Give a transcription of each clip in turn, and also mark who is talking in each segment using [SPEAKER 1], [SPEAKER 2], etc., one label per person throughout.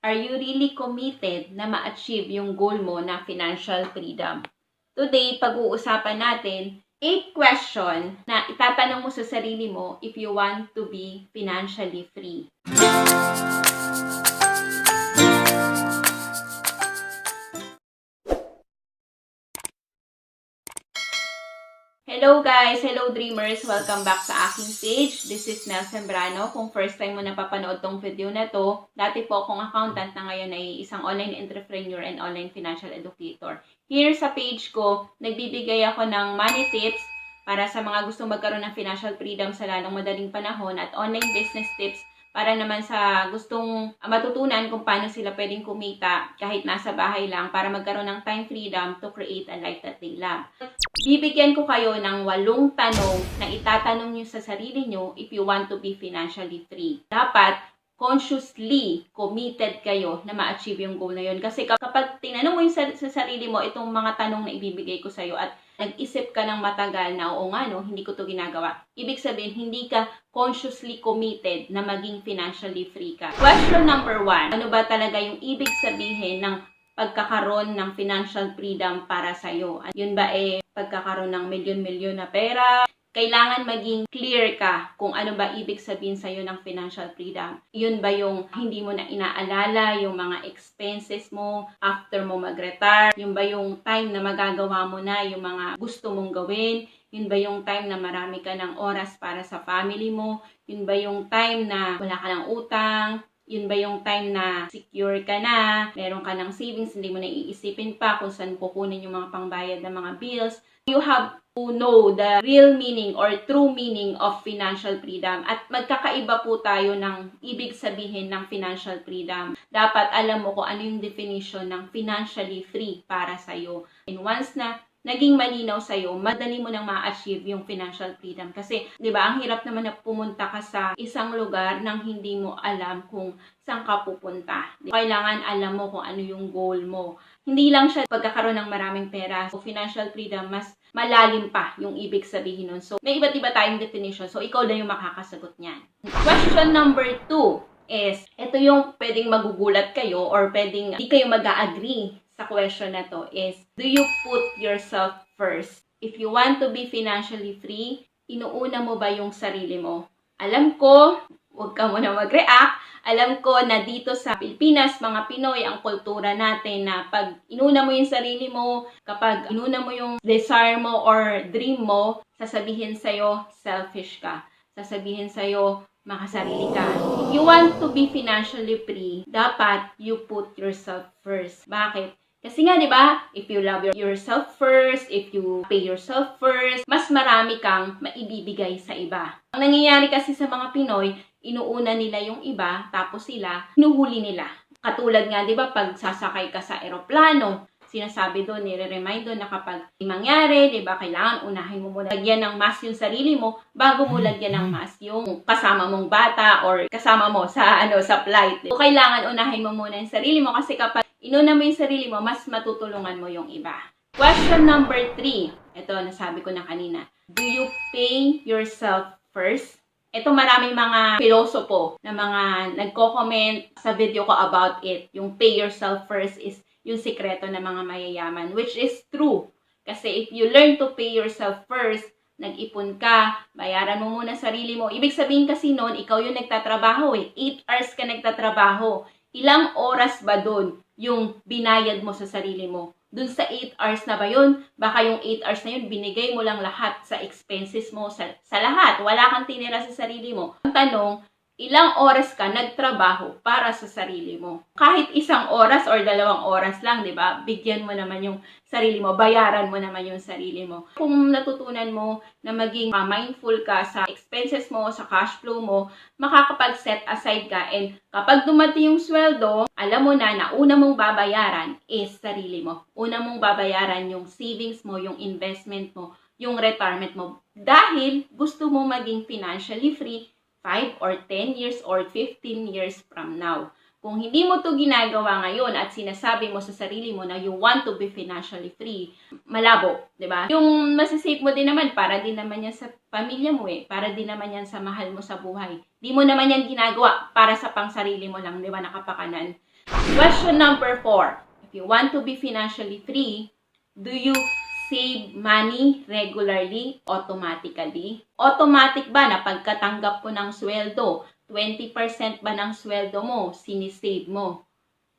[SPEAKER 1] Are you really committed na ma-achieve yung goal mo na financial freedom? Today, pag-uusapan natin 8 question na itatanong mo sa sarili mo if you want to be financially free. Hello guys! Hello dreamers! Welcome back sa aking page. This is Sembrano. Kung first time mo napapanood tong video na to, dati po akong accountant na ngayon ay isang online entrepreneur and online financial educator. Here sa page ko, nagbibigay ako ng money tips para sa mga gustong magkaroon ng financial freedom sa lalong madaling panahon at online business tips para naman sa gustong matutunan kung paano sila pwedeng kumita kahit nasa bahay lang para magkaroon ng time freedom to create a life that they love. Bibigyan ko kayo ng 8 tanong na itatanong nyo sa sarili nyo if you want to be financially free. Dapat consciously committed kayo na ma-achieve yung goal na yun. Kasi kapag tinanong mo yung sa sarili mo itong mga tanong na ibibigay ko sa'yo at nag-isip ka ng matagal na, oo nga no, hindi ko to ginagawa. Ibig sabihin, hindi ka consciously committed na maging financially free ka. Question number 1, ano ba talaga yung ibig sabihin ng pagkakaroon ng financial freedom para sa'yo? Yun ba pagkakaroon ng milyon-milyon na pera? Kailangan maging clear ka kung ano ba ibig sabihin sa'yo ng financial freedom. Yun ba yung hindi mo na inaalala yung mga expenses mo after mo mag-retire? Yun ba yung time na magagawa mo na yung mga gusto mong gawin? Yun ba yung time na marami ka ng oras para sa family mo? Yun ba yung time na wala ka ng utang? Yun ba yung time na secure ka na, meron ka ng savings, hindi mo na iisipin pa kung saan kukunin yung mga pangbayad ng mga bills? You have to know the real meaning or true meaning of financial freedom. At magkakaiba po tayo ng ibig sabihin ng financial freedom. Dapat alam mo kung ano yung definition ng financially free para sa'yo. And once na naging malinaw sa'yo, madali mo nang ma-achieve yung financial freedom. Kasi, di ba, ang hirap naman na pumunta ka sa isang lugar nang hindi mo alam kung saan ka pupunta. Kailangan alam mo kung ano yung goal mo. Hindi lang siya pagkakaroon ng maraming pera. So, financial freedom, mas malalim pa yung ibig sabihin nun. So, may iba't iba tayong definition. So, ikaw na yung makakasagot niyan. Question number 2 is, ito yung pwedeng magugulat kayo or pwedeng di kayo mag-a-agree sa question na to is, do you put yourself first? If you want to be financially free, inuuna mo ba yung sarili mo? Alam ko, huwag ka muna mag-react. Alam ko na dito sa Pilipinas, mga Pinoy, ang kultura natin na pag inuna mo yung sarili mo, kapag inuna mo yung desire mo or dream mo, sasabihin sa'yo, selfish ka. Sasabihin sa'yo, makasarili ka. If you want to be financially free, dapat you put yourself first. Bakit? Kasi nga, di ba, if you love yourself first, if you pay yourself first, mas marami kang maibibigay sa iba. Ang nangyayari kasi sa mga Pinoy, inuuna nila yung iba, tapos sila, hinuhuli nila. Katulad nga, di ba, pag sasakay ka sa eroplano, sinasabi doon, nire-remind doon na kapag mangyari, di ba, kailangan unahin mo muna lagyan ng mask yung sarili mo bago mo lagyan ng mask yung kasama mong bata or kasama mo sa sa flight. So, kailangan unahin mo muna yung sarili mo kasi kapag inuna mo yung sarili mo, mas matutulungan mo yung iba. Question number 3. Ito, nasabi ko na kanina. Do you pay yourself first? Ito, maraming mga filosopo na mga nagko-comment sa video ko about it. Yung pay yourself first is yung sikreto ng mga mayayaman, which is true. Kasi if you learn to pay yourself first, nag-ipon ka, bayaran mo muna sarili mo. Ibig sabihin kasi noon, ikaw yung nagtatrabaho 8 hours ka nagtatrabaho. Ilang oras ba doon yung binayad mo sa sarili mo? Doon sa 8 hours na ba yun? Baka yung 8 hours na yun, binigay mo lang lahat sa expenses mo, sa lahat. Wala kang tinira sa sarili mo. Ang tanong, ilang oras ka nagtrabaho para sa sarili mo? Kahit 1 oras or 2 oras lang, di ba? Bigyan mo naman yung sarili mo, bayaran mo naman yung sarili mo. Kung natutunan mo na maging mindful ka sa expenses mo, sa cash flow mo, makakapag-set aside ka and kapag dumating yung sweldo, alam mo na una mong babayaran is sarili mo. Una mong babayaran yung savings mo, yung investment mo, yung retirement mo. Dahil gusto mo maging financially free 5 or 10 years or 15 years from now. Kung hindi mo to ginagawa ngayon at sinasabi mo sa sarili mo na you want to be financially free, malabo, 'di ba? Yung masisave mo din naman para din naman yan sa pamilya mo para din naman yan sa mahal mo sa buhay. Di mo naman yan ginagawa para sa pangsarili mo lang, 'di ba, nakapakanan. Question number 4. If you want to be financially free, do you save money regularly, automatically? Automatic ba na pagkatanggap mo ng sweldo, 20% ba ng sweldo mo, sinisave mo?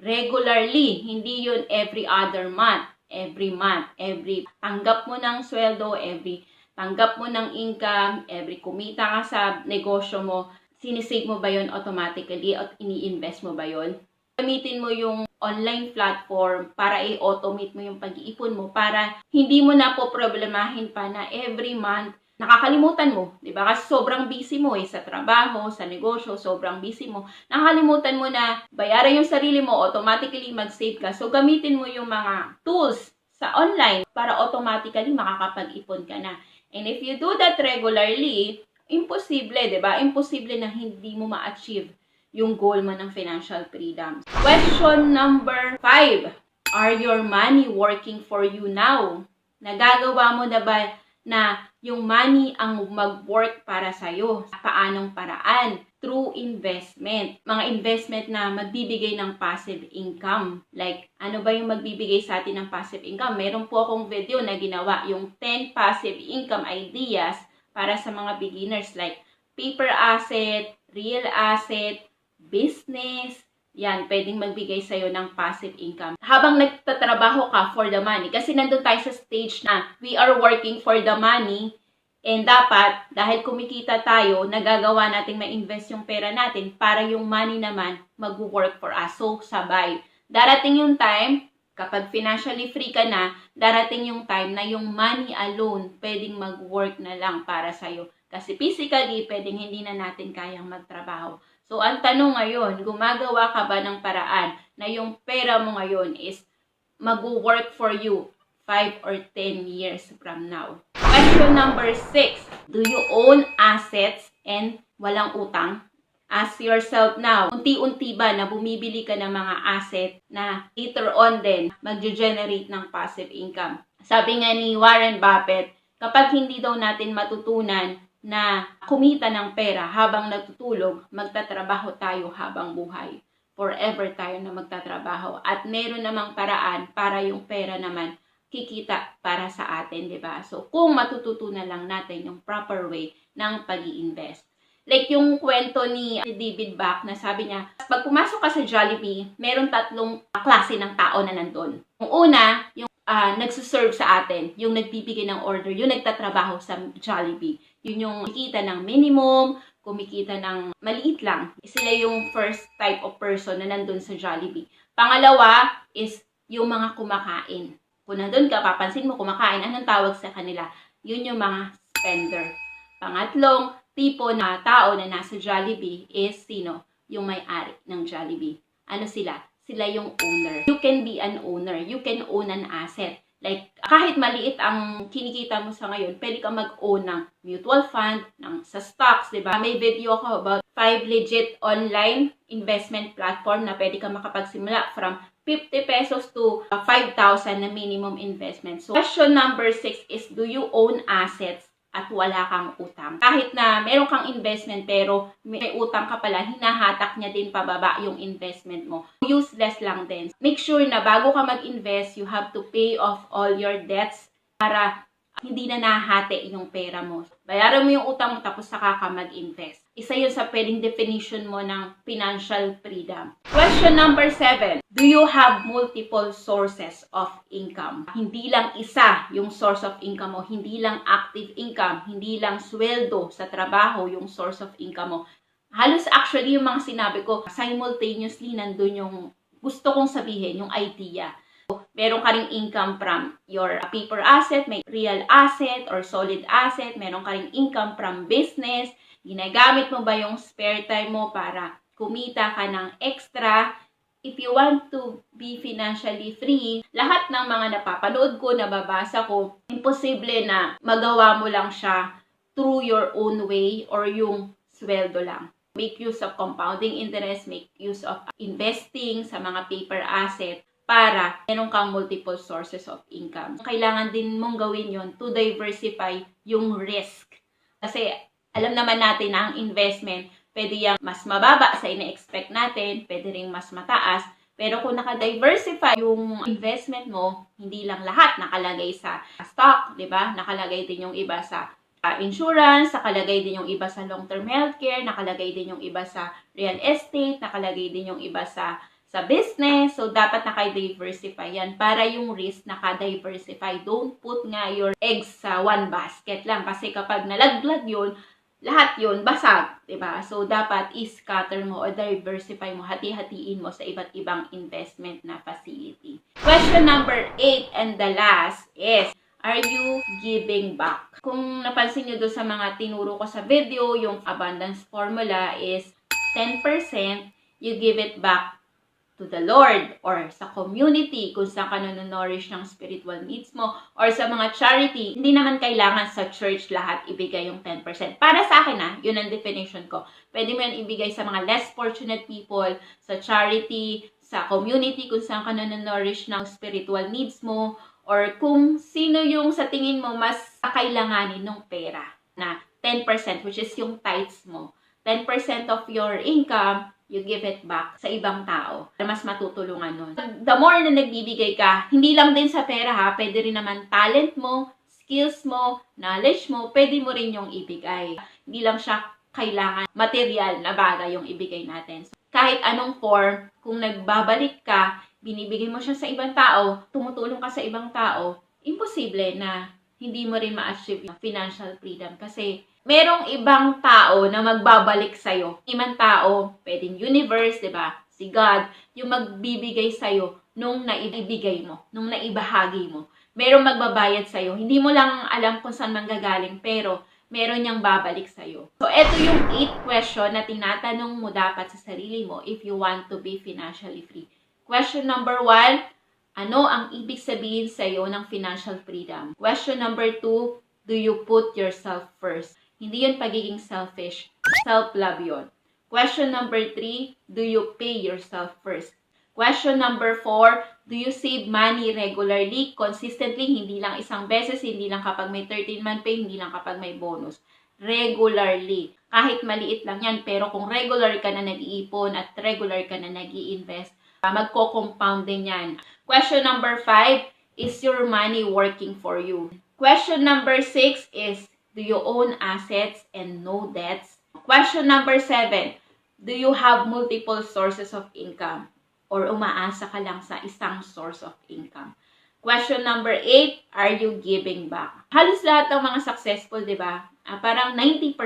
[SPEAKER 1] Regularly, hindi yun every other month, every month, every tanggap mo ng sweldo, every tanggap mo ng income, every kumita ka sa negosyo mo, sinisave mo ba yun automatically at ini-invest mo ba yun? Gamitin mo yung online platform para i-automate mo yung pag-iipon mo para hindi mo na po problemahin pa na every month nakakalimutan mo, di ba? Kasi sobrang busy mo sa trabaho, sa negosyo, sobrang busy mo. Nakakalimutan mo na bayaran yung sarili mo, automatically mag-save ka. So, gamitin mo yung mga tools sa online para automatically makakapag-ipon ka na. And if you do that regularly, imposible, di ba? Imposible na hindi mo ma-achieve yung goal mo ng financial freedom. Question number 5. Are your money working for you now? Nagagawa mo na ba na yung money ang mag-work para sa'yo? Paanong paraan? Through investment. Mga investment na magbibigay ng passive income. Like, ano ba yung magbibigay sa atin ng passive income? Meron po akong video na ginawa, yung 10 passive income ideas para sa mga beginners. Like, paper asset, real asset, business, yan, pwedeng magbigay sa'yo ng passive income. Habang nagtatrabaho ka for the money, kasi nandun tayo sa stage na we are working for the money, and dapat, dahil kumikita tayo, nagagawa natin ma-invest yung pera natin para yung money naman mag-work for us. So, sabay. Darating yung time, kapag financially free ka na, darating yung time na yung money alone pwedeng mag-work na lang para sa'yo. Kasi physically, pwedeng hindi na natin kayang magtrabaho. So, ang tanong ngayon, gumagawa ka ba ng paraan na yung pera mo ngayon is mag-work for you 5 or 10 years from now? Question number 6. Do you own assets and walang utang? Ask yourself now, unti-unti ba na bumibili ka ng mga asset na later on din mag-generate ng passive income? Sabi nga ni Warren Buffett, kapag hindi daw natin matutunan na kumita ng pera habang natutulog, magtatrabaho tayo habang buhay. Forever tayo na magtatrabaho. At meron namang paraan para yung pera naman kikita para sa atin, di ba? So, kung matututunan lang natin yung proper way ng pag-i-invest. Like yung kwento ni David Back na sabi niya, pag pumasok ka sa Jollibee, meron 3 klase ng tao na nandun. Yung una, yung nagsuserve sa atin, yung nagbibigay ng order, yung nagtatrabaho sa Jollibee. Yun yung kumikita ng minimum, kumikita ng maliit lang. Sila yung first type of person na nandun sa Jollibee. Pangalawa is yung mga kumakain. Kung nandun ka, papansin mo kumakain, anong tawag sa kanila? Yun yung mga spender. Pangatlong tipo na tao na nasa Jollibee is sino? Yung may-ari ng Jollibee. Ano sila? Sila yung owner. You can be an owner. You can own an asset. Like, kahit maliit ang kinikita mo sa ngayon, pwede ka mag-own ng mutual fund, sa stocks, di ba? May video ako about 5 legit online investment platform na pwede ka makapagsimula from 50 pesos to 5,000 na minimum investment. So, question number 6 is, do you own assets at wala kang utang? Kahit na meron kang investment pero may utang ka pala, hinahatak niya din pababa yung investment mo. Useless lang din. Make sure na bago ka mag-invest, you have to pay off all your debts para hindi na nahati yung pera mo. Bayaran mo yung utang mo tapos saka ka mag-invest. Isa yun sa pwedeng definition mo ng financial freedom. Question number 7. Do you have multiple sources of income? Hindi lang isa yung source of income mo. Hindi lang active income. Hindi lang sweldo sa trabaho yung source of income mo. Halos actually yung mga sinabi ko, simultaneously nandun yung gusto kong sabihin, yung idea. Meron ka ring income from your paper asset, may real asset or solid asset. Meron ka ring income from business. Ginagamit mo ba yung spare time mo para kumita ka ng extra? If you want to be financially free, lahat ng mga napapanood ko, nababasa ko, imposible na magawa mo lang siya through your own way or yung sweldo lang. Make use of compounding interest, make use of investing sa mga paper asset para meron kang multiple sources of income. Kailangan din mong gawin yon to diversify yung risk. Kasi alam naman natin na ang investment, pwede yung mas mababa sa ina-expect natin, pwede rin mas mataas. Pero kung naka-diversify yung investment mo, hindi lang lahat nakalagay sa stock, di ba? Nakalagay din yung iba sa insurance, nakalagay din yung iba sa long-term healthcare, nakalagay din yung iba sa real estate, nakalagay din yung iba sa business. So, dapat naka-diversify yan para yung risk naka-diversify. Don't put nga your eggs sa one basket lang. Kasi kapag nalaglag yun, lahat yun basag, diba? So, dapat i-scatter mo o diversify mo, hati-hatiin mo sa iba't ibang investment na facility. Question number 8 and the last is, are you giving back? Kung napansin nyo doon sa mga tinuro ko sa video, yung abundance formula is 10% you give it back to the Lord or sa community kung saan ka nanonourish ng spiritual needs mo or sa mga charity. Hindi naman kailangan sa church lahat ibigay yung 10%. Para sa akin yun ang definition ko. Pwede mo yan ibigay sa mga less fortunate people, sa charity, sa community kung saan ka nanonourish ng spiritual needs mo, or kung sino yung sa tingin mo mas kailanganin ng pera na 10% which is yung tithes mo. 10% of your income, you give it back sa ibang tao na mas matutulungan nun. The more na nagbibigay ka, hindi lang din sa pera pwede rin naman talent mo, skills mo, knowledge mo, pwede mo rin yung ibigay. Hindi lang siya kailangan material na bagay yung ibigay natin. So, kahit anong form, kung nagbabalik ka, binibigay mo siya sa ibang tao, tumutulong ka sa ibang tao, imposible na hindi mo rin ma-achieve yung financial freedom kasi merong ibang tao na magbabalik sa'yo. Ibang tao, pwedeng universe, diba? Si God, yung magbibigay sa'yo nung naibigay mo, nung naibahagi mo. Merong magbabayad sa'yo. Hindi mo lang alam kung saan manggagaling, pero meron niyang babalik sa'yo. So, eto yung 8 question na tinatanong mo dapat sa sarili mo if you want to be financially free. Question number 1, ano ang ibig sabihin sa'yo ng financial freedom? Question number 2, do you put yourself first? Hindi yun pagiging selfish. Self-love yun. Question number 3, do you pay yourself first? Question number 4, do you save money regularly, consistently, hindi lang isang beses, hindi lang kapag may 13-month pay, hindi lang kapag may bonus. Regularly. Kahit maliit lang yan, pero kung regular ka na nag-iipon at regular ka na nag-i-invest, magko-compound din yan. Question number 5, is your money working for you? Question number 6 is, do you own assets and no debts? Question number 7, do you have multiple sources of income? Or umaasa ka lang sa isang source of income? Question number 8, are you giving back? Halos lahat ng mga successful, di ba? Parang 90%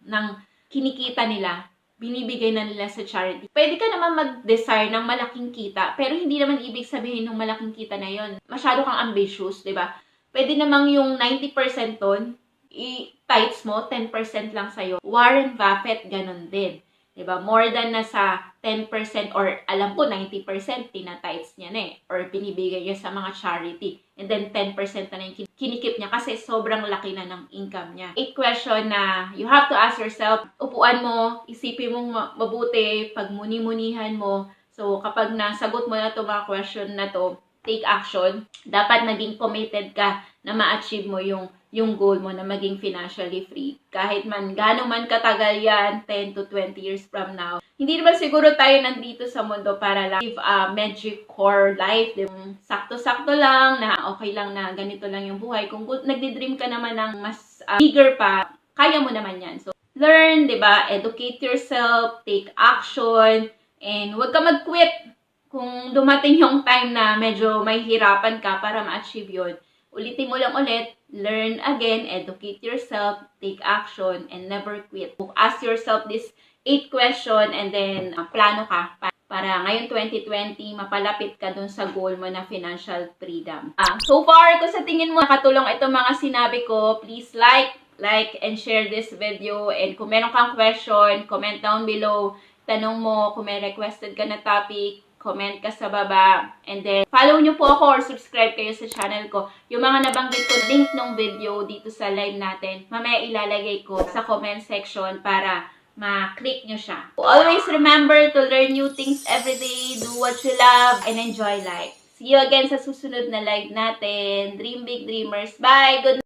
[SPEAKER 1] ng kinikita nila, binibigay na nila sa charity. Pwede ka naman mag-desire ng malaking kita, pero hindi naman ibig sabihin ng malaking kita na yon. Masyado kang ambitious, di ba? Pwede namang yung 90% ton, i-tithes mo, 10% lang sa'yo. Warren Buffett, ganun din. Diba? More than nasa 10% or alam ko 90% tina-tithes niya na or binibigay niya sa mga charity. And then 10% na yung kinikip niya kasi sobrang laki na ng income niya. 8 question na you have to ask yourself, upuan mo, isipin mong mabuti, pagmuni-munihan mo. So kapag nasagot mo na itong mga question na to, take action. Dapat maging committed ka na ma-achieve mo yung goal mo na maging financially free. Kahit man, gano'n man katagal yan, 10 to 20 years from now. Hindi naman siguro tayo nandito sa mundo para lang live a magic core life. Sakto-sakto lang, na okay lang na ganito lang yung buhay. Kung nagdi-dream ka naman ng mas bigger pa, kaya mo naman yan. So, learn, diba? Educate yourself, take action, and huwag ka mag-quit. Kung dumating yung time na medyo may hirapan ka para ma-achieve yun, ulitin mo lang ulit, learn again, educate yourself, take action, and never quit. Ask yourself this 8 question and then plano ka para ngayon 2020, mapalapit ka dun sa goal mo na financial freedom. So far, kung sa tingin mo nakatulong itong mga sinabi ko, please like and share this video. And kung meron kang question, comment down below. Tanong mo, kung may requested ka na topic, comment ka sa baba, and then follow nyo po ako or subscribe kayo sa channel ko. Yung mga nabanggit ko, link ng video dito sa live natin, mamaya ilalagay ko sa comment section para ma-click nyo siya. Always remember to learn new things every day, do what you love, and enjoy life. See you again sa susunod na live natin. Dream big, dreamers. Bye! Good